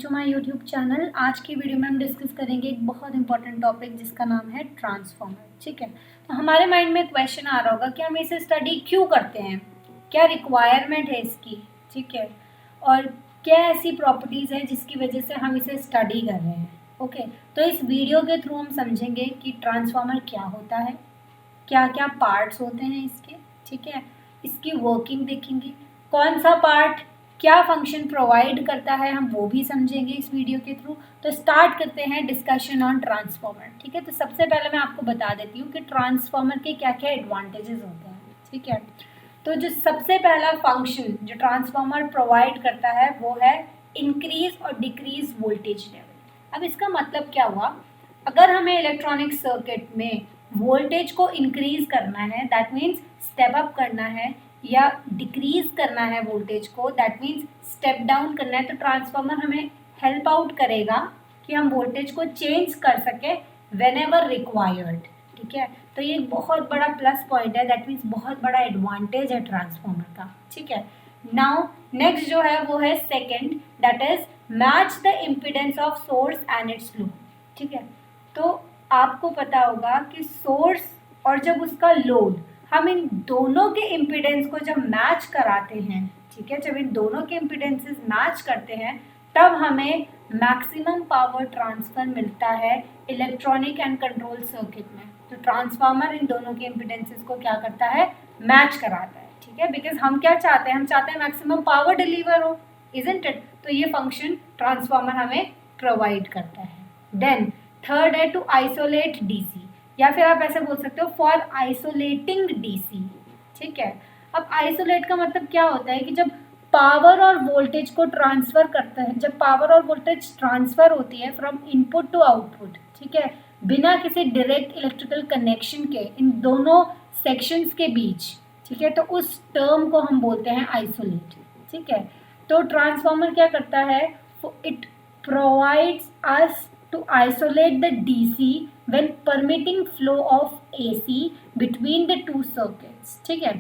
To my YouTube channel. आज की video में हम डिस्कस करेंगे एक बहुत इंपॉर्टेंट टॉपिक जिसका नाम है ट्रांसफॉर्मर। ठीक है, तो हमारे माइंड में एक क्वेश्चन आ रहा होगा कि हम इसे स्टडी क्यों करते हैं, क्या रिक्वायरमेंट है इसकी, ठीक है, और क्या ऐसी प्रॉपर्टीज़ हैं जिसकी वजह से हम इसे स्टडी कर रहे हैं। ओके, तो इस वीडियो के थ्रू हम समझेंगे कि ट्रांसफॉर्मर क्या होता है, क्या क्या पार्ट्स होते हैं इसके, ठीक है, इसकी वर्किंग देखेंगे, कौन सा पार्ट क्या फंक्शन प्रोवाइड करता है हम वो भी समझेंगे इस वीडियो के थ्रू। तो स्टार्ट करते हैं डिस्कशन ऑन ट्रांसफॉर्मर। ठीक है, तो सबसे पहले मैं आपको बता देती हूँ कि ट्रांसफॉर्मर के क्या क्या एडवांटेजेस होते हैं। ठीक है, तो जो सबसे पहला फंक्शन जो ट्रांसफॉर्मर प्रोवाइड करता है वो है इंक्रीज और डिक्रीज वोल्टेज लेवल। अब इसका मतलब क्या हुआ, अगर हमें इलेक्ट्रॉनिक सर्किट में वोल्टेज को इंक्रीज करना है, दैट मीन्स स्टेप अप करना है, या डिक्रीज करना है वोल्टेज को, दैट मीन्स स्टेप डाउन करना है, तो ट्रांसफॉर्मर हमें हेल्प आउट करेगा कि हम वोल्टेज को चेंज कर सके वेन एवर रिक्वायर्ड। ठीक है, तो ये एक बहुत बड़ा प्लस पॉइंट है, दैट मीन्स बहुत बड़ा एडवांटेज है ट्रांसफॉर्मर का। ठीक है, नाउ नेक्स्ट जो है वो है second, that is match the impedance of source and it's load. ठीक है, तो आपको पता होगा कि सोर्स और जब उसका लोड, हम इन दोनों के इम्पिडेंस को जब मैच कराते हैं, ठीक है, जब इन दोनों के इम्पिडेंसेस मैच करते हैं तब हमें मैक्सिमम पावर ट्रांसफर मिलता है इलेक्ट्रॉनिक एंड कंट्रोल सर्किट में। तो ट्रांसफार्मर इन दोनों के इम्पिडेंसेस को क्या करता है, मैच कराता है। ठीक है, बिकॉज हम क्या चाहते हैं, हम चाहते हैं मैक्सिमम पावर डिलीवर हो, इजंट इट। तो ये फंक्शन ट्रांसफार्मर हमें प्रोवाइड करता है। देन थर्ड है टू आइसोलेट डीसी, या फिर आप ऐसे बोल सकते हो फॉर आइसोलेटिंग डीसी। ठीक है, अब आइसोलेट का मतलब क्या होता है कि जब पावर और वोल्टेज को ट्रांसफर करते हैं, जब पावर और वोल्टेज ट्रांसफर होती है फ्रॉम इनपुट टू आउटपुट, ठीक है, बिना किसी डायरेक्ट इलेक्ट्रिकल कनेक्शन के इन दोनों सेक्शंस के बीच, ठीक है, तो उस टर्म को हम बोलते हैं आइसोलेट। ठीक है, तो ट्रांसफॉर्मर क्या करता है, it provides us to isolate the DC when permitting flow of AC between the two circuits। ठीक है,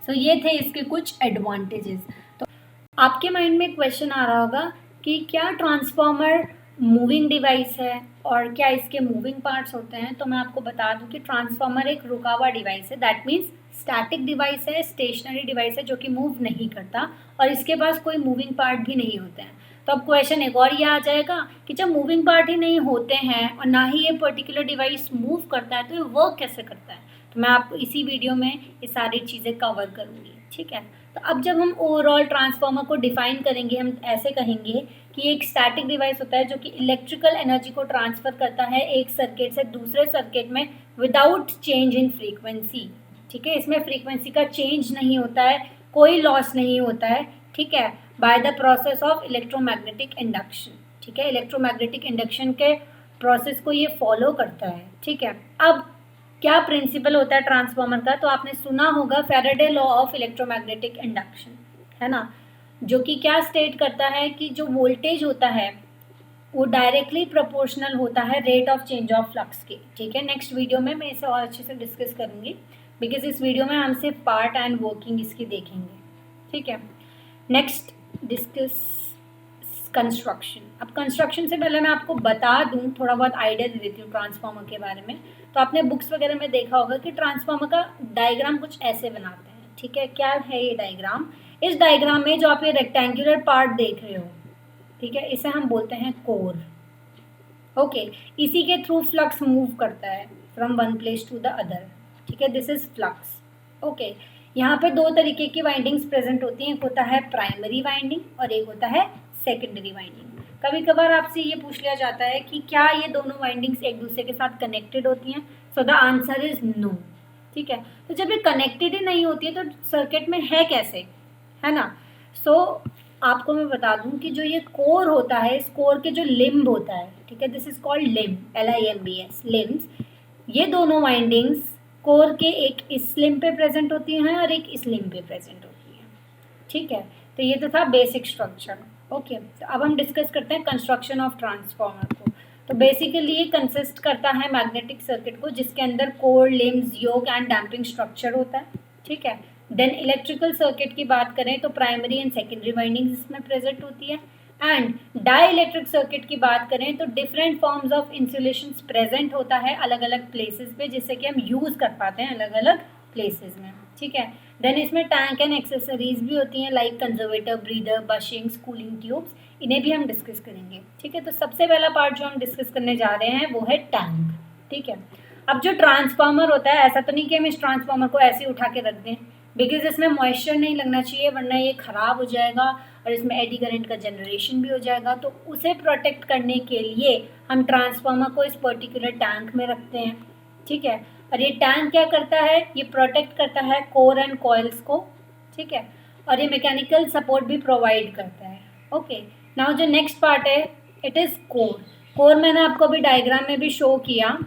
so ये थे इसके कुछ एडवांटेजेस। तो आपके माइंड में क्वेश्चन आ रहा होगा कि क्या ट्रांसफॉर्मर मूविंग डिवाइस है और क्या इसके मूविंग पार्ट्स होते हैं। तो मैं आपको बता दूं कि ट्रांसफॉर्मर एक रुका हुआ डिवाइस है, दैट मीन्स स्टैटिक डिवाइस है, स्टेशनरी डिवाइस है जो कि मूव नहीं करता और इसके पास कोई मूविंग पार्ट भी नहीं होते हैं। तो अब क्वेश्चन एक और ये आ जाएगा कि जब मूविंग पार्ट ही नहीं होते हैं और ना ही ये पर्टिकुलर डिवाइस मूव करता है तो ये वर्क कैसे करता है। तो मैं आपको इसी वीडियो में ये सारी चीज़ें कवर करूँगी। ठीक है, तो अब जब हम ओवरऑल ट्रांसफॉर्मर को डिफाइन करेंगे, हम ऐसे कहेंगे कि एक स्टैटिक डिवाइस होता है जो कि इलेक्ट्रिकल एनर्जी को ट्रांसफर करता है एक सर्किट से दूसरे सर्किट में विदाउट चेंज इन फ्रीक्वेंसी। ठीक है, इसमें फ्रीक्वेंसी का चेंज नहीं होता है, कोई लॉस नहीं होता है। ठीक है, by the process of electromagnetic induction. ठीक है, इलेक्ट्रोमैग्नेटिक इंडक्शन के प्रोसेस को ये फॉलो करता है। ठीक है, अब क्या प्रिंसिपल होता है ट्रांसफॉर्मर का, तो आपने सुना होगा Faraday law of electromagnetic induction, है ना, जो कि क्या स्टेट करता है कि जो वोल्टेज होता है वो डायरेक्टली प्रोपोर्शनल होता है rate of change of flux के। ठीक है, नेक्स्ट वीडियो में मैं इसे और अच्छे से डिस्कस करूँगी, बिकॉज इस वीडियो में हम सिर्फ पार्ट एंड वर्किंग इसकी देखेंगे। ठीक है, नेक्स्ट डिस्कस कंस्ट्रक्शन। अब कंस्ट्रक्शन से पहले मैं आपको बता दूं, थोड़ा बहुत आइडिया दे देती हूँ ट्रांसफार्मर के बारे में। तो आपने बुक्स वगैरह में देखा होगा कि ट्रांसफार्मर का डायग्राम कुछ ऐसे बनाते हैं। ठीक है, क्या है ये डायग्राम, इस डायग्राम में जो आप ये रेक्टेंगुलर पार्ट देख रहे हो, ठीक है, इसे हम बोलते हैं कोर। ओके, इसी के थ्रू फ्लक्स मूव करता है from one place to the other. ठीक है, दिस इज फ्लक्स। ओके, यहाँ पे दो तरीके की वाइंडिंग्स प्रेजेंट होती हैं, एक होता है प्राइमरी वाइंडिंग और एक होता है सेकेंडरी वाइंडिंग। कभी कभार आपसे ये पूछ लिया जाता है कि क्या ये दोनों वाइंडिंग्स एक दूसरे के साथ कनेक्टेड होती हैं, so the answer is no. ठीक है, तो जब ये कनेक्टेड ही नहीं होती है तो सर्किट में है कैसे, है ना। सो आपको मैं बता दूं कि जो ये कोर होता है, इस कोर के जो लिम्ब होता है, ठीक है, this is called limb, LIMBS, limbs. ये दोनों वाइंडिंग्स कोर के एक इस लिम्ब पे प्रेजेंट होती हैं और एक इस लिम्ब पे प्रेजेंट होती हैं। ठीक है, तो ये तो था बेसिक स्ट्रक्चर। ओके, तो अब हम डिस्कस करते हैं कंस्ट्रक्शन ऑफ ट्रांसफॉर्मर को। तो बेसिकली ये कंसिस्ट करता है मैग्नेटिक सर्किट को जिसके अंदर core, limbs, yoke and damping structure होता है। ठीक है, देन इलेक्ट्रिकल सर्किट की बात करें तो प्राइमरी एंड सेकेंडरी वाइंडिंग्स इसमें प्रेजेंट होती है। एंड डाई इलेक्ट्रिक सर्किट की बात करें तो different forms of insulation present होता है अलग अलग प्लेसेस पे, जिससे कि हम यूज़ कर पाते हैं अलग अलग प्लेसेस में, ठीक है। देन इसमें टैंक एंड एक्सेसरीज भी होती हैं like conservator, breather, bushings, cooling tubes, इन्हें भी हम डिस्कस करेंगे, ठीक है। तो सबसे पहला पार्ट जो हम डिस्कस करने जा रहे हैं वो है टैंक, ठीक है। अब जो ट्रांसफार्मर होता है, ऐसा तो नहीं कि हम इस ट्रांसफार्मर को ऐसे ही उठा के रख दें, बिकॉज इसमें मॉइस्चर नहीं लगना चाहिए वरना ये ख़राब हो जाएगा और इसमें एडी करंट का जनरेशन भी हो जाएगा। तो उसे प्रोटेक्ट करने के लिए हम ट्रांसफार्मर को इस पर्टिकुलर टैंक में रखते हैं, ठीक है। और ये टैंक क्या करता है, ये प्रोटेक्ट करता है कोर एंड कॉइल्स को, ठीक है, और ये मैकेनिकल सपोर्ट भी प्रोवाइड करता है। ओके, नाउ जो नेक्स्ट पार्ट है इट इज़ कोर। कोर मैंने आपको अभी डायग्राम में भी शो किया।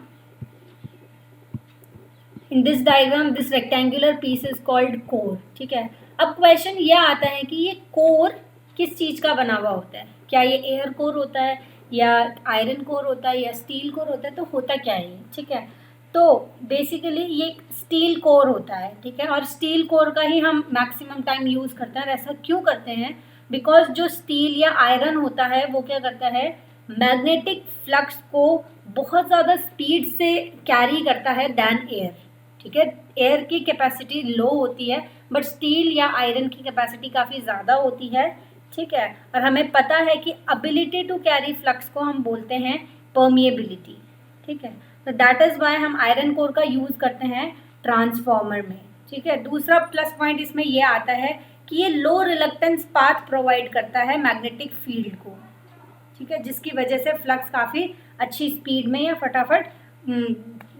In this diagram this rectangular piece is called core, ठीक है। अब क्वेश्चन ये आता है कि ये कोर किस चीज़ का बना हुआ होता है, क्या ये एयर कोर होता है या आयरन कोर होता है या स्टील कोर होता है, तो होता क्या है ये, ठीक है। तो बेसिकली ये स्टील कोर होता है, ठीक है, और स्टील कोर का ही हम मैक्सिमम टाइम यूज़ करते हैं। और ऐसा क्यों करते हैं, बिकॉज जो स्टील या आयरन होता है वो क्या करता है, मैग्नेटिक फ्लक्स को बहुत ज़्यादा स्पीड से कैरी करता है दैन एयर, ठीक है। एयर की कैपेसिटी लो होती है बट स्टील या आयरन की कैपेसिटी काफ़ी ज़्यादा होती है, ठीक है। और हमें पता है कि एबिलिटी टू कैरी फ्लक्स को हम बोलते हैं परमिएबिलिटी, ठीक है। तो दैट इज़ वाई हम आयरन कोर का यूज़ करते हैं ट्रांसफॉर्मर में, ठीक है। दूसरा प्लस पॉइंट इसमें यह आता है कि ये लो रिलक्टेंस पाथ प्रोवाइड करता है मैग्नेटिक फील्ड को, ठीक है, जिसकी वजह से फ्लक्स काफ़ी अच्छी स्पीड में या फटाफट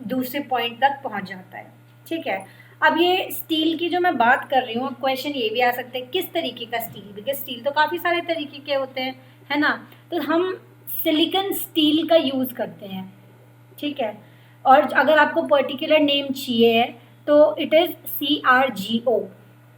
दूसरे पॉइंट तक पहुंच जाता है, ठीक है। अब ये स्टील की जो मैं बात कर रही हूँ, अब क्वेश्चन ये भी आ सकता है किस तरीके का स्टील, बिकॉज स्टील तो काफ़ी सारे तरीके के होते हैं, है ना। तो हम सिलिकॉन स्टील का यूज़ करते हैं, ठीक है। और अगर आपको पर्टिकुलर नेम चाहिए तो इट इज़ CRGO,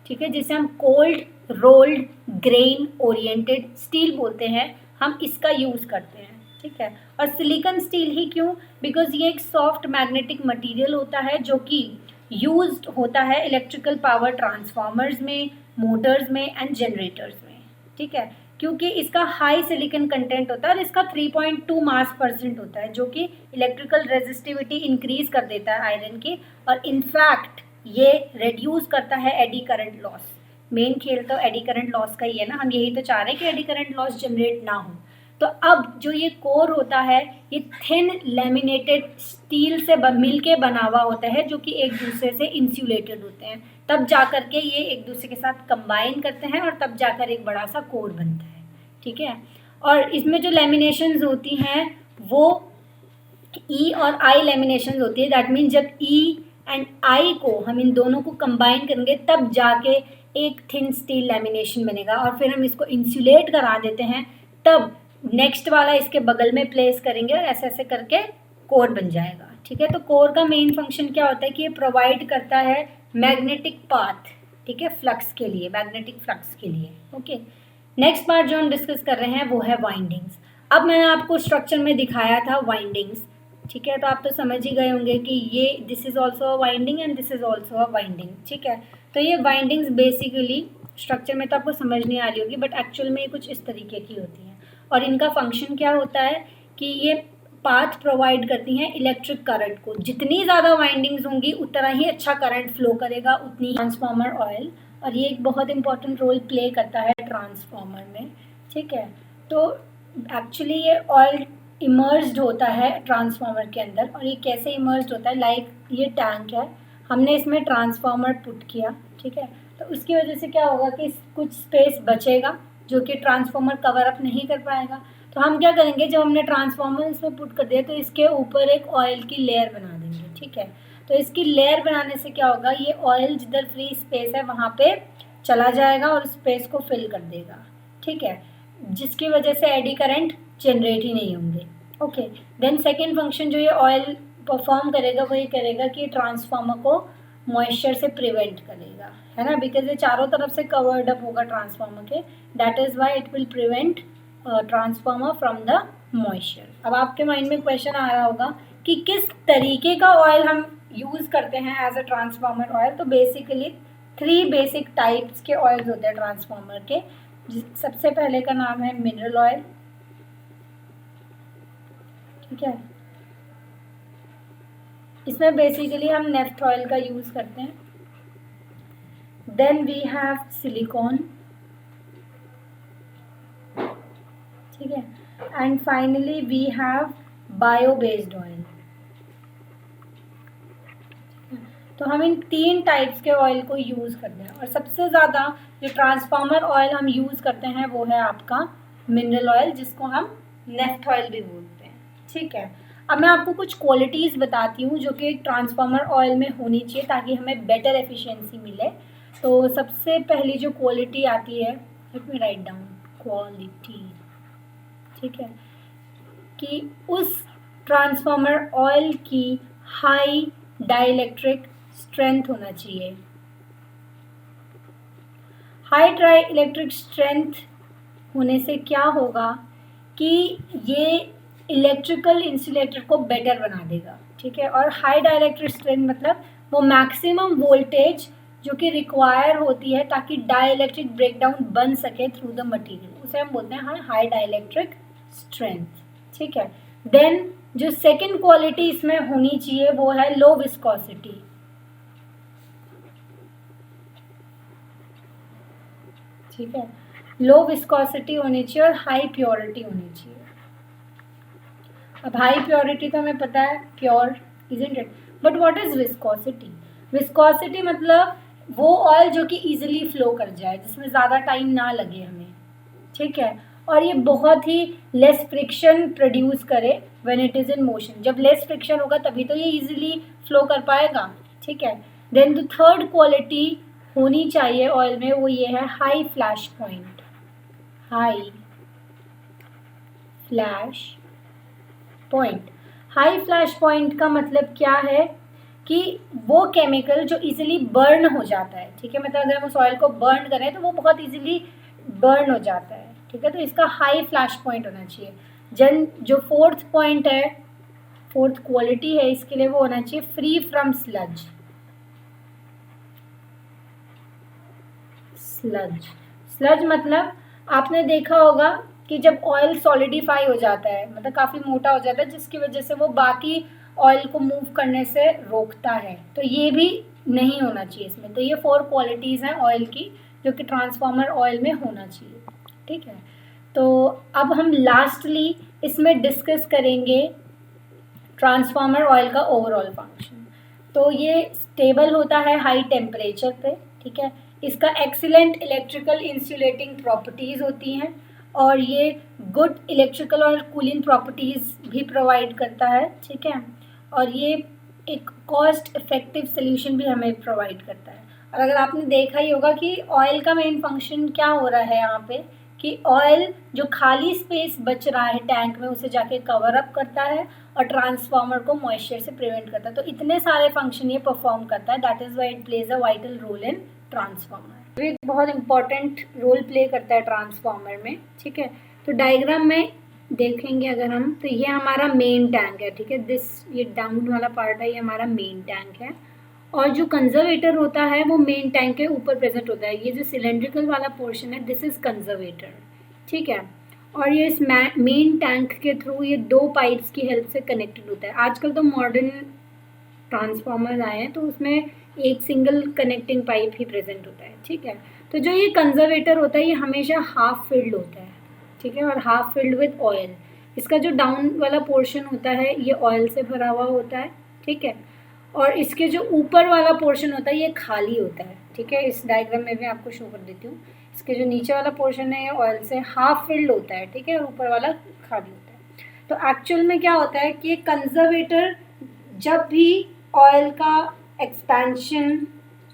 ठीक है, जिसे हम cold rolled grain oriented steel बोलते हैं, हम इसका यूज़ करते हैं, ठीक है। और सिलिकॉन स्टील ही क्यों, बिकॉज ये एक सॉफ्ट मैग्नेटिक मटेरियल होता है जो कि यूज्ड होता है इलेक्ट्रिकल पावर ट्रांसफार्मर्स में, मोटर्स में एंड जनरेटर्स में, ठीक है, क्योंकि इसका हाई सिलिकॉन कंटेंट होता है और इसका 3.2 मास परसेंट होता है जो कि इलेक्ट्रिकल रेजिस्टिविटी इंक्रीज कर देता है आयरन की, और इनफैक्ट ये रिड्यूस करता है एडी करंट लॉस। मेन खेल तो एडी करंट लॉस का ही है ना, हम यही तो चाह रहे हैं कि एडी करंट लॉस जनरेट ना हो। तो अब जो ये कोर होता है ये थिन लैमिनेटेड स्टील से मिल के बना हुआ होता है जो कि एक दूसरे से इंसुलेटेड होते हैं, तब जाकर के ये एक दूसरे के साथ कंबाइन करते हैं और तब जाकर एक बड़ा सा कोर बनता है, ठीक है। और इसमें जो लैमिनेशंस होती हैं वो ई और आई लैमिनेशंस होती है, दैट मीन जब ई एंड आई को हम इन दोनों को कंबाइन करेंगे तब जाके एक थिन स्टील लैमिनेशन बनेगा, और फिर हम इसको इंसुलेट करा देते हैं, तब नेक्स्ट वाला इसके बगल में प्लेस करेंगे और ऐसे ऐसे करके कोर बन जाएगा, ठीक है। तो कोर का मेन फंक्शन क्या होता है कि ये प्रोवाइड करता है मैग्नेटिक पाथ, ठीक है, फ्लक्स के लिए, मैग्नेटिक फ्लक्स के लिए, ओके। नेक्स्ट पार्ट जो हम डिस्कस कर रहे हैं वो है वाइंडिंग्स। अब मैंने आपको स्ट्रक्चर में दिखाया था वाइंडिंग्स, ठीक है, तो आप तो समझ ही गए होंगे कि ये this is also a winding and this is also a winding, ठीक है। तो ये वाइंडिंग्स बेसिकली स्ट्रक्चर में तो आपको समझ नहीं आ रही होगी बट एक्चुअल में ये कुछ इस तरीके की होती हैं, और इनका फंक्शन क्या होता है कि ये पाथ प्रोवाइड करती हैं इलेक्ट्रिक करंट को। जितनी ज़्यादा वाइंडिंग्स होंगी उतना ही अच्छा करंट फ्लो करेगा, उतनी ही ट्रांसफार्मर ऑयल, और ये एक बहुत इंपॉर्टेंट रोल प्ले करता है ट्रांसफार्मर में, ठीक है। तो एक्चुअली ये ऑयल इमर्ज्ड होता है ट्रांसफार्मर के अंदर, और ये कैसे इमर्ज्ड होता है, लाइक ये टैंक है, हमने इसमें ट्रांसफार्मर पुट किया, ठीक है, तो उसकी वजह से क्या होगा कि कुछ स्पेस बचेगा जो कि ट्रांसफार्मर कवर अप नहीं कर पाएगा। तो हम क्या करेंगे, जब हमने ट्रांसफार्मर इसमें पुट कर दिया तो इसके ऊपर एक ऑयल की लेयर बना देंगे, ठीक है। तो इसकी लेयर बनाने से क्या होगा, ये ऑयल जिधर फ्री स्पेस है वहाँ पे चला जाएगा और स्पेस को फिल कर देगा, ठीक है, जिसकी वजह से एडी करंट जनरेट ही नहीं होंगे, ओके। देन सेकेंड फंक्शन जो ये ऑयल परफॉर्म करेगा वो ये करेगा कि ट्रांसफार्मर को मॉइस्चर से प्रिवेंट करेगा, है ना, बिकॉज ये चारों तरफ से कवर्ड अप होगा ट्रांसफार्मर के, that is why it will prevent transformer from the moisture. अब आपके माइंड में क्वेश्चन आ रहा होगा कि किस तरीके का ऑयल हम यूज़ करते हैं एज अ ट्रांसफार्मर ऑयल। तो बेसिकली 3 बेसिक टाइप्स के ऑयल्स होते हैं ट्रांसफार्मर के। सबसे पहले का नाम है मिनरल ऑयल, ठीक है। इसमें बेसिकली हम नेफ्थ ऑयल का यूज़ करते हैं। देन वी हैव सिलिकॉन, ठीक है। And finally we have bio based oil. तो हम इन 3 टाइप्स के ऑयल को यूज़ करते हैं, और सबसे ज़्यादा जो ट्रांसफार्मर ऑयल हम यूज़ करते हैं वो है आपका मिनरल ऑयल, जिसको हम नेफ्थ ऑयल भी बोलते हैं, ठीक है। अब मैं आपको कुछ क्वालिटीज़ बताती हूँ जो कि ट्रांसफार्मर ऑयल में होनी चाहिए ताकि हमें बेटर एफिशिएंसी मिले। तो सबसे पहली जो क्वालिटी आती है, let me write down quality, ठीक है, कि उस ट्रांसफार्मर ऑयल की हाई डाइलेक्ट्रिक स्ट्रेंथ होना चाहिए। हाई डाइलेक्ट्रिक स्ट्रेंथ होने से क्या होगा कि ये इलेक्ट्रिकल इंसुलेटर को बेटर बना देगा, ठीक है। और हाई डाइलेक्ट्रिक स्ट्रेंथ मतलब वो मैक्सिमम वोल्टेज जो कि रिक्वायर होती है ताकि डाइलेक्ट्रिक ब्रेकडाउन बन सके थ्रू द मटेरियल, उसे हम बोलते हैं हाई डाइलेक्ट्रिक स्ट्रेंथ, ठीक है। देन जो सेकंड क्वालिटी इसमें होनी चाहिए वो है लो विस्कोसिटी, ठीक है। लो विस्कोसिटी होनी चाहिए और हाई प्योरिटी होनी चाहिए। अब हाई प्योरिटी तो हमें पता है pure, isn't it, but what is viscosity? Viscosity मतलब वो ऑयल जो कि इजीली फ्लो कर जाए, जिसमें ज़्यादा टाइम ना लगे हमें, ठीक है। और ये बहुत ही लेस फ्रिक्शन प्रोड्यूस करे when it is in motion. जब लेस फ्रिक्शन होगा तभी तो ये इजीली फ्लो कर पाएगा, ठीक है। देन द थर्ड क्वालिटी होनी चाहिए ऑयल में, वो ये है high flash point. High flash point, high flash point का मतलब क्या है कि वो केमिकल जो इजीली बर्न हो जाता है, ठीक है। मतलब अगर हम उस ऑयल को बर्न करें तो वो बहुत इजीली बर्न हो जाता है, ठीक है। तो इसका हाई फ्लैश पॉइंट होना चाहिए। जो फोर्थ पॉइंट है, फोर्थ क्वालिटी है इसके लिए, वो होना चाहिए फ्री फ्रॉम स्लज। स्लज मतलब आपने देखा होगा कि जब ऑयल सॉलिडिफाई हो जाता है, मतलब काफ़ी मोटा हो जाता है, जिसकी वजह से वो बाकी ऑयल को मूव करने से रोकता है, तो ये भी नहीं होना चाहिए इसमें। तो ये 4 क्वालिटीज़ हैं ऑयल की जो कि ट्रांसफार्मर ऑयल में होना चाहिए, ठीक है। तो अब हम लास्टली इसमें डिस्कस करेंगे ट्रांसफार्मर ऑयल का ओवरऑल फंक्शन। तो ये स्टेबल होता है हाई टेम्परेचर पे, ठीक है। इसका एक्सीलेंट इलेक्ट्रिकल इंसुलेटिंग प्रॉपर्टीज़ होती हैं, और ये गुड इलेक्ट्रिकल और कूलिंग प्रॉपर्टीज़ भी प्रोवाइड करता है, ठीक है। और ये एक कॉस्ट इफेक्टिव सोल्यूशन भी हमें प्रोवाइड करता है। और अगर आपने देखा ही होगा कि ऑयल का मेन फंक्शन क्या हो रहा है यहाँ पे, कि ऑयल जो खाली स्पेस बच रहा है टैंक में उसे जाके कवर अप करता है और ट्रांसफार्मर को मॉइस्चर से प्रिवेंट करता है। तो इतने सारे फंक्शन ये परफॉर्म करता है, that is why it plays a vital role in transformer. ये बहुत इंपॉर्टेंट रोल प्ले करता है ट्रांसफार्मर में, ठीक है। तो डायग्राम में देखेंगे अगर हम, तो ये हमारा मेन टैंक है, ठीक है। ये डाउन वाला पार्ट है, ये हमारा मेन टैंक है। और जो कंजर्वेटर होता है वो मेन टैंक के ऊपर प्रेजेंट होता है। ये जो सिलेंड्रिकल वाला पोर्शन है, दिस इज कंजर्वेटर, ठीक है। और ये इस मेन टैंक के थ्रू ये 2 पाइप्स की हेल्प से कनेक्टेड होता है। आजकल तो मॉडर्न ट्रांसफार्मर आए हैं तो उसमें एक सिंगल कनेक्टिंग पाइप ही प्रेजेंट होता है, ठीक है। तो जो ये कंजर्वेटर होता है ये हमेशा हाफ फिल्ड होता है, ठीक है, और हाफ फिल्ड विद ऑयल। इसका जो डाउन वाला पोर्शन होता है ये ऑयल से भरा हुआ होता है, ठीक है। और इसके जो ऊपर वाला पोर्शन होता है ये खाली होता है, ठीक है। इस डायग्राम में भी आपको शो कर देती हूँ। इसके जो नीचे वाला पोर्शन है ये ऑयल से हाफ फिल्ड होता है, ठीक है, और ऊपर वाला खाली होता है। तो एक्चुअल में क्या होता है कि कंजर्वेटर जब भी ऑयल का एक्सपेंशन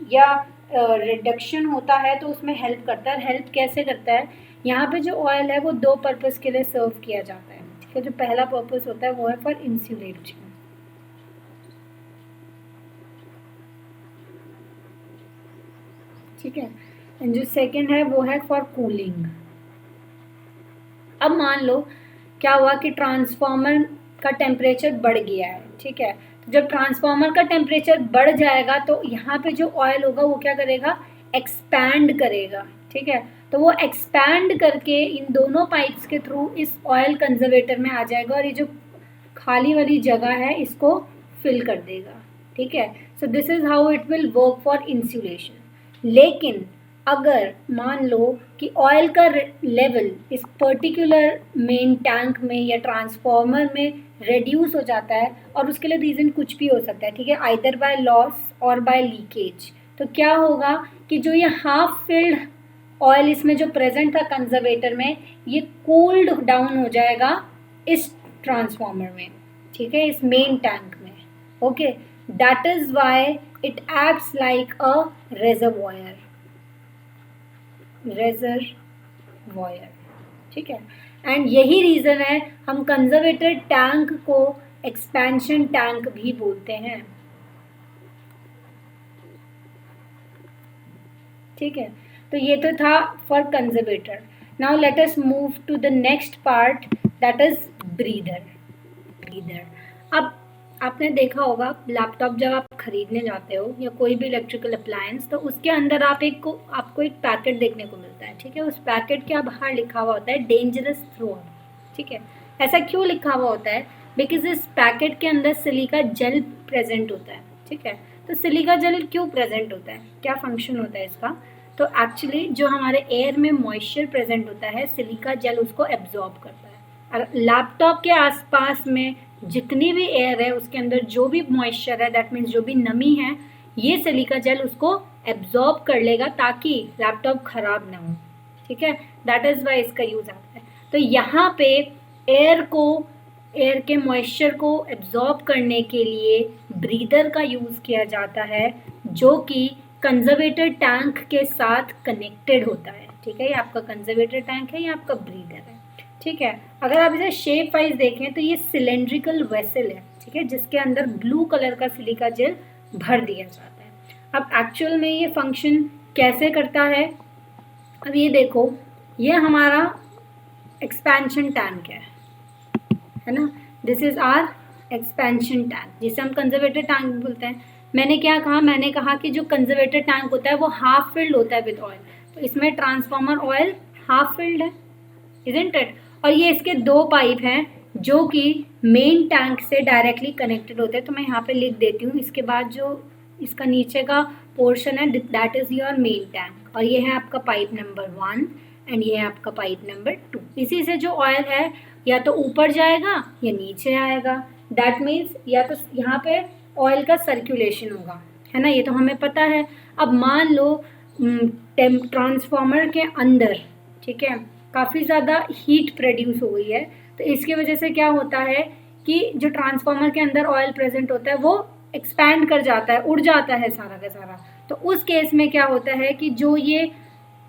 या रिडक्शन होता है तो उसमें हेल्प करता है। हेल्प कैसे करता है? यहाँ पे जो ऑयल है वो 2 पर्पस के लिए सर्व किया जाता है, ठीक है। जो पहला पर्पस होता है वो है फॉर इंसुलेशन, ठीक है, एंड जो सेकंड है वो है फॉर कूलिंग। अब मान लो क्या हुआ कि ट्रांसफार्मर का टेम्परेचर बढ़ गया है, ठीक है। तो जब ट्रांसफार्मर का टेम्परेचर बढ़ जाएगा तो यहाँ पे जो ऑयल होगा वो क्या करेगा, एक्सपैंड करेगा, ठीक है। तो वो एक्सपैंड करके इन दोनों पाइप्स के थ्रू इस ऑयल कंजर्वेटर में आ जाएगा और ये जो खाली वाली जगह है इसको फिल कर देगा, ठीक है। So this is how it will work for insulation. लेकिन अगर मान लो कि ऑयल का लेवल इस पर्टिकुलर मेन टैंक में या ट्रांसफॉर्मर में रेड्यूस हो जाता है, और उसके लिए रीज़न कुछ भी हो सकता है, ठीक है, आइदर बाय लॉस और बाय लीकेज, तो क्या होगा कि जो ये हाफ फिल्ड ऑयल इसमें जो प्रेजेंट था कंजर्वेटर में, ये कूल्ड डाउन हो जाएगा इस ट्रांसफॉर्मर में, ठीक है, इस मेन टैंक में। Okay, that is why it acts like a reservoir, ठीक है। एंड यही रीज़न है हम कंजर्वेटर टैंक को एक्सपेंशन टैंक भी बोलते हैं, ठीक है। तो ये तो था for conservator. Now let us move to the next part, that is breather. अब आपने देखा होगा लैपटॉप जब आप खरीदने जाते हो या कोई भी इलेक्ट्रिकल अप्लायंस, तो उसके अंदर आपको एक पैकेट देखने को मिलता है, ठीक है। उस पैकेट के बाहर लिखा हुआ होता है डेंजरस फ्लोर, ठीक है। ऐसा क्यों लिखा हुआ होता है? बिकॉज इस पैकेट के अंदर सिलिका जेल प्रेजेंट होता है, ठीक है। तो सिलिका जेल क्यों प्रेजेंट होता है, क्या फंक्शन होता है इसका? तो एक्चुअली जो हमारे एयर में मॉइस्चर प्रेजेंट होता है, सिलिका जेल उसको एब्जॉर्ब करता है। और लैपटॉप के आसपास में जितनी भी एयर है उसके अंदर जो भी मॉइस्चर है, दैट मीन्स जो भी नमी है, ये सिलिका जेल उसको एब्जॉर्ब कर लेगा ताकि लैपटॉप खराब ना हो, ठीक है। दैट इज वाई इसका यूज आता है। तो यहाँ पे एयर के मॉइस्चर को एब्जॉर्ब करने के लिए ब्रीदर का यूज किया जाता है, जो कि कंजर्वेटर टैंक के साथ कनेक्टेड होता है, ठीक है। ये आपका कंजर्वेटर टैंक है, ये आपका ब्रीदर है, ठीक है। अगर आप इसे शेप वाइज देखें तो ये सिलेंड्रिकल वेसल है, ठीक है, जिसके अंदर ब्लू कलर का सिलिका जेल भर दिया जाता है। अब एक्चुअल में ये फंक्शन कैसे करता है, अब ये देखो, ये हमारा एक्सपेंशन टैंक है ना, this is our expansion tank, जिसे हम कंजर्वेटर टैंक बोलते हैं। मैंने क्या कहा? मैंने कहा कि जो कंजर्वेटर टैंक होता है वो हाफ फिल्ड होता है विद ऑयल, तो इसमें ट्रांसफॉर्मर ऑयल हाफ फिल्ड है, इजंट इट। और ये इसके दो पाइप हैं जो कि मेन टैंक से डायरेक्टली कनेक्टेड होते हैं, तो मैं यहाँ पे लिख देती हूँ। इसके बाद जो इसका नीचे का पोर्शन है, that is your main tank, और ये है आपका पाइप नंबर 1 एंड ये है आपका पाइप नंबर 2। इसी से जो ऑयल है या तो ऊपर जाएगा या नीचे आएगा, दैट मीन्स या तो यहाँ पे ऑयल का सर्कुलेशन होगा, है ना, ये तो हमें पता है। अब मान लो ट्रांसफॉर्मर के अंदर, ठीक है, काफ़ी ज़्यादा हीट प्रोड्यूस हो गई है, तो इसकी वजह से क्या होता है कि जो ट्रांसफॉर्मर के अंदर ऑयल प्रेजेंट होता है वो एक्सपैंड कर जाता है, उड़ जाता है सारा का सारा। तो उस केस में क्या होता है कि जो ये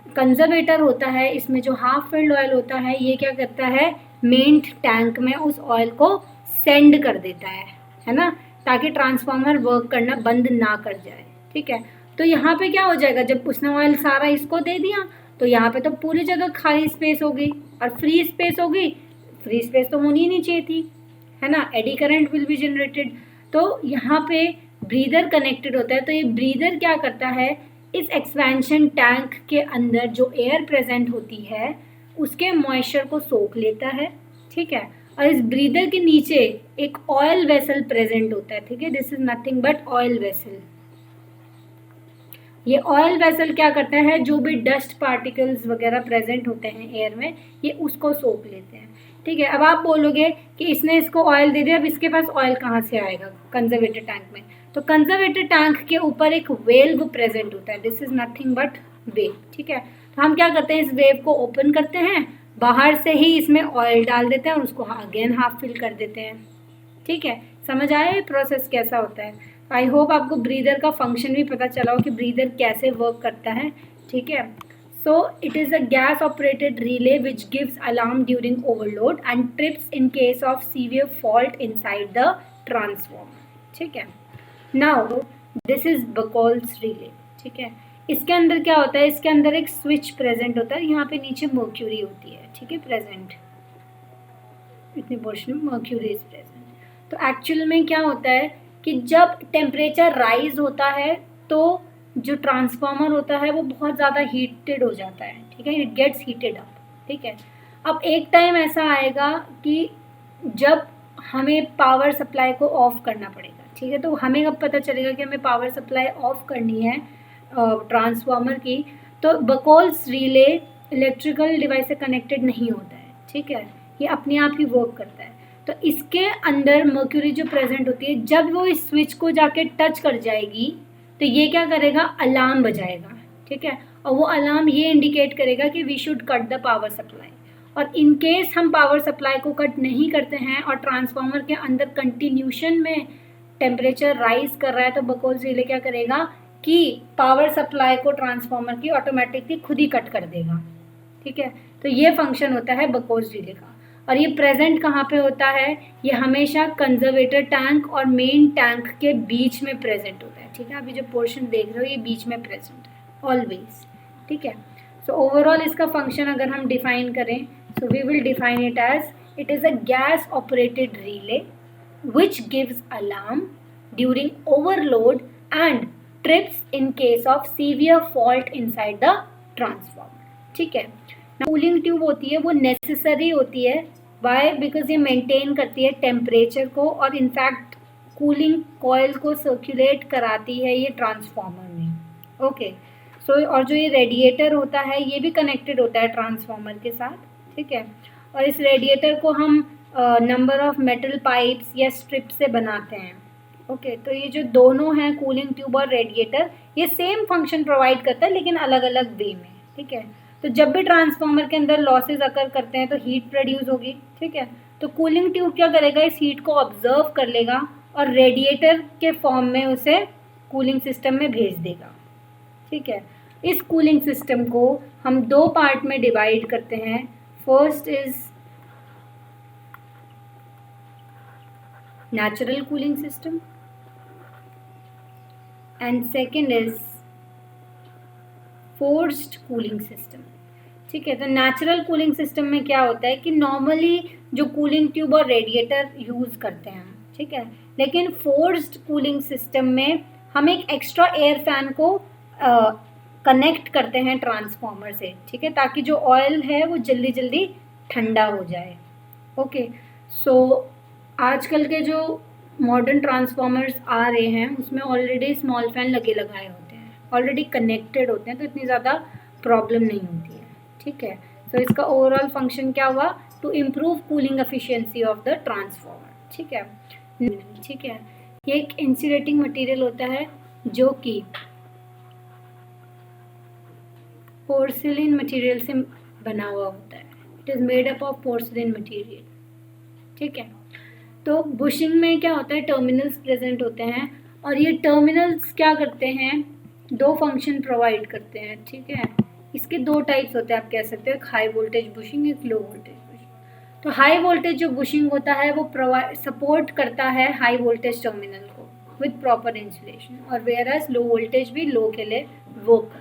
कंजर्वेटर होता है, इसमें जो हाफ फिल्ड ऑयल होता है, ये क्या करता है, मेन टैंक में उस ऑयल को सेंड कर देता है ना, ताकि ट्रांसफॉर्मर वर्क करना बंद ना कर जाए, ठीक है। तो यहाँ पे क्या हो जाएगा, जब उसने ऑयल सारा इसको दे दिया तो यहाँ पे तो पूरी जगह खाली स्पेस हो गई और फ्री स्पेस हो गई। फ्री स्पेस तो होनी ही नहीं चाहिए थी, है ना, eddy current will be generated. तो यहाँ पे ब्रीदर कनेक्टेड होता है, तो ये ब्रीदर क्या करता है, इस एक्सपेंशन टैंक के अंदर जो एयर प्रेजेंट होती है उसके मॉइस्चर को सोख लेता है, ठीक है। और इस ब्रीदर के नीचे एक ऑयल वेसल प्रेजेंट होता है, ठीक है, this is nothing but oil vessel. ये ऑयल वेसल क्या करता है, जो भी डस्ट पार्टिकल्स वगैरह प्रेजेंट होते हैं एयर में, ये उसको सोख लेते हैं, ठीक है। अब आप बोलोगे कि इसने इसको ऑयल दे दिया, अब इसके पास ऑयल कहाँ से आएगा कंजर्वेटर टैंक में? तो कंजर्वेटर टैंक के ऊपर एक वेल्व प्रेजेंट होता है, this is nothing but wave, ठीक है। तो हम क्या करते हैं, इस वेव को ओपन करते हैं, बाहर से ही इसमें ऑयल डाल देते हैं और उसको अगेन हाफ फिल कर देते हैं, ठीक है। समझ आया ये प्रोसेस कैसा होता है? आई होप आपको ब्रीदर का फंक्शन भी पता चला हो कि ब्रीदर कैसे वर्क करता है, ठीक है। So it is a gas operated relay which gives alarm during overload and trips in case of severe fault inside the transformer, ठीक है। नाउ दिस इज बकॉल्स रिले, ठीक है। इसके अंदर क्या होता है, इसके अंदर एक स्विच प्रेजेंट होता है, यहाँ पे नीचे मर्क्यूरी होती है, ठीक है, प्रेजेंट, इतने पोर्शन में मर्क्यूरी इज प्रेजेंट। तो एक्चुअल में क्या होता है कि जब टेम्परेचर राइज होता है तो जो ट्रांसफार्मर होता है वो बहुत ज़्यादा हीटेड हो जाता है, ठीक है, इट गेट्स हीटेड अप, ठीक है। अब एक टाइम ऐसा आएगा कि जब हमें पावर सप्लाई को ऑफ करना पड़ेगा, ठीक है। तो हमें कब पता चलेगा कि हमें पावर सप्लाई ऑफ करनी है ट्रांसफार्मर की? तो बकॉल्स रिले इलेक्ट्रिकल डिवाइस से कनेक्टेड नहीं होता है, ठीक है, ये अपने आप ही वर्क करता है। तो इसके अंदर मर्क्यूरी जो प्रेजेंट होती है, जब वो इस स्विच को जाके टच कर जाएगी तो ये क्या करेगा, अलार्म बजाएगा, ठीक है। और वो अलार्म ये इंडिकेट करेगा कि we should cut the power supply. और इन केस हम पावर सप्लाई को कट नहीं करते हैं और ट्रांसफार्मर के अंदर कंटिन्यूशन में टेम्परेचर राइज कर रहा है, तो बकॉल्स रिले क्या करेगा कि पावर सप्लाई को ट्रांसफार्मर की ऑटोमेटिकली खुद ही कट कर देगा, ठीक है। तो ये फंक्शन होता है बकॉल्स रिले का। और ये प्रेजेंट कहाँ पे होता है? ये हमेशा कंजर्वेटर टैंक और मेन टैंक के बीच में प्रेजेंट होता है, ठीक है। अभी जो पोर्शन देख रहे हो ये बीच में प्रेजेंट है ऑलवेज, ठीक है। सो ओवरऑल इसका फंक्शन अगर हम डिफाइन करें, so we will define it as it is a gas operated relay which gives alarm during overload and trips in case of severe fault inside the transformer, ठीक है। Cooling tube होती है वो necessary होती है, Y? Because ये maintain करती है टेम्परेचर को और इनफैक्ट कूलिंग कॉइल को सर्कुलेट कराती है ये ट्रांसफार्मर में, ओके। सो और जो ये रेडिएटर होता है ये भी कनेक्टेड होता है ट्रांसफार्मर के साथ, ठीक है। और इस रेडिएटर को हम नंबर ऑफ मेटल पाइप्स या स्ट्रिप से बनाते हैं, ओके। तो ये जो दोनों हैं कूलिंग ट्यूब और रेडिएटर, ये सेम फंक्शन प्रोवाइड करता है लेकिन अलग अलग वे में, ठीक है। तो जब भी ट्रांसफार्मर के अंदर लॉसेज अकर करते हैं तो हीट प्रोड्यूस होगी, ठीक है। तो कूलिंग ट्यूब क्या करेगा, इस हीट को ऑब्जर्व कर लेगा और रेडिएटर के फॉर्म में उसे कूलिंग सिस्टम में भेज देगा, ठीक है। इस कूलिंग सिस्टम को हम दो पार्ट में डिवाइड करते हैं। First is natural cooling system and second is forced cooling system, ठीक है। तो नेचुरल कूलिंग सिस्टम में क्या होता है कि नॉर्मली जो कूलिंग ट्यूब और रेडिएटर यूज़ करते हैं हम, ठीक है। लेकिन फोर्स्ड कूलिंग सिस्टम में हम एक एक्स्ट्रा एयर फैन को कनेक्ट करते हैं ट्रांसफार्मर से, ठीक है, ताकि जो ऑयल है वो जल्दी जल्दी ठंडा हो जाए, ओके। सो आजकल के जो मॉडर्न ट्रांसफार्मर्स आ रहे हैं उसमें ऑलरेडी स्मॉल फैन लगाए होते हैं, ऑलरेडी कनेक्टेड होते हैं, तो इतनी ज़्यादा प्रॉब्लम नहीं होती है, ठीक है। तो इसका ओवरऑल फंक्शन क्या हुआ, to improve cooling efficiency of the transformer, ठीक है, ठीक है। ये एक इंसुलेटिंग मटेरियल होता है जो कि पोर्सिलिन मटेरियल से बना हुआ होता है, it is made up of porcelain material, ठीक है। तो बुशिंग में क्या होता है, टर्मिनल्स प्रेजेंट होते हैं और ये टर्मिनल्स क्या करते हैं, दो फंक्शन प्रोवाइड करते हैं, ठीक है। इसके दो टाइप्स होते हैं, आप कह सकते हो, एक हाई वोल्टेज बुशिंग, एक लो वोल्टेज बुशिंग। तो हाई वोल्टेज जो बुशिंग होता है वो सपोर्ट करता है हाई वोल्टेज टर्मिनल को विद प्रॉपर इंसुलेशन, और वेयर एज लो वोल्टेज भी लो के लिए work.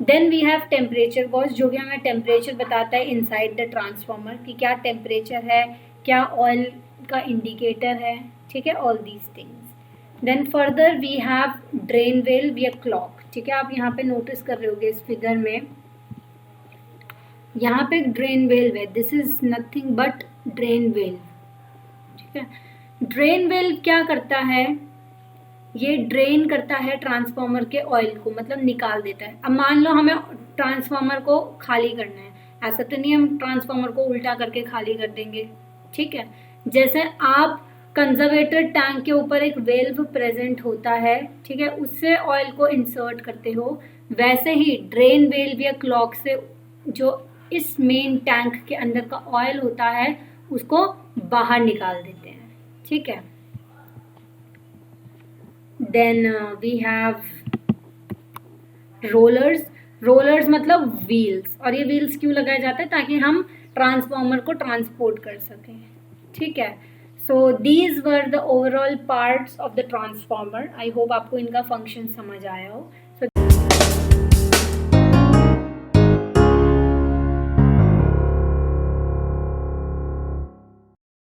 Then we have temperature gauge, जो कि हमें टेम्परेचर बताता है इनसाइड द ट्रांसफार्मर कि क्या टेम्परेचर है, क्या ऑयल का इंडिकेटर है, ठीक है, all these things. Then further we have drain valve we clock, ठीक है। आप यहाँ पे नोटिस कर रहे होगे इस फिगर में, यहाँ पे ड्रेन वेल है, this is nothing but drain well, ठीक है। ड्रेन वेल क्या करता है, ये ड्रेन करता है ट्रांसफार्मर के ऑयल को, मतलब निकाल देता है। अब मान लो हमें ट्रांसफार्मर को खाली करना है, ऐसा तो नहीं हम ट्रांसफार्मर को उल्टा करके खाली कर देंगे, ठीक है। जैसे आप कंजर्वेटर टैंक के ऊपर एक वेल्व प्रेजेंट होता है, ठीक है, उससे ऑयल को इंसर्ट करते हो, वैसे ही ड्रेन वेल्व या क्लॉक से जो इस मेन टैंक के अंदर का ऑयल होता है उसको बाहर निकाल देते हैं, ठीक है। Then we have rollers, rollers मतलब व्हील्स, और ये व्हील्स क्यों लगाया जाता है, ताकि हम ट्रांसफार्मर को ट्रांसपोर्ट कर सकें, ठीक है। So these were the overall parts of the transformer. I hope आपको इनका फंक्शन समझ आया हो।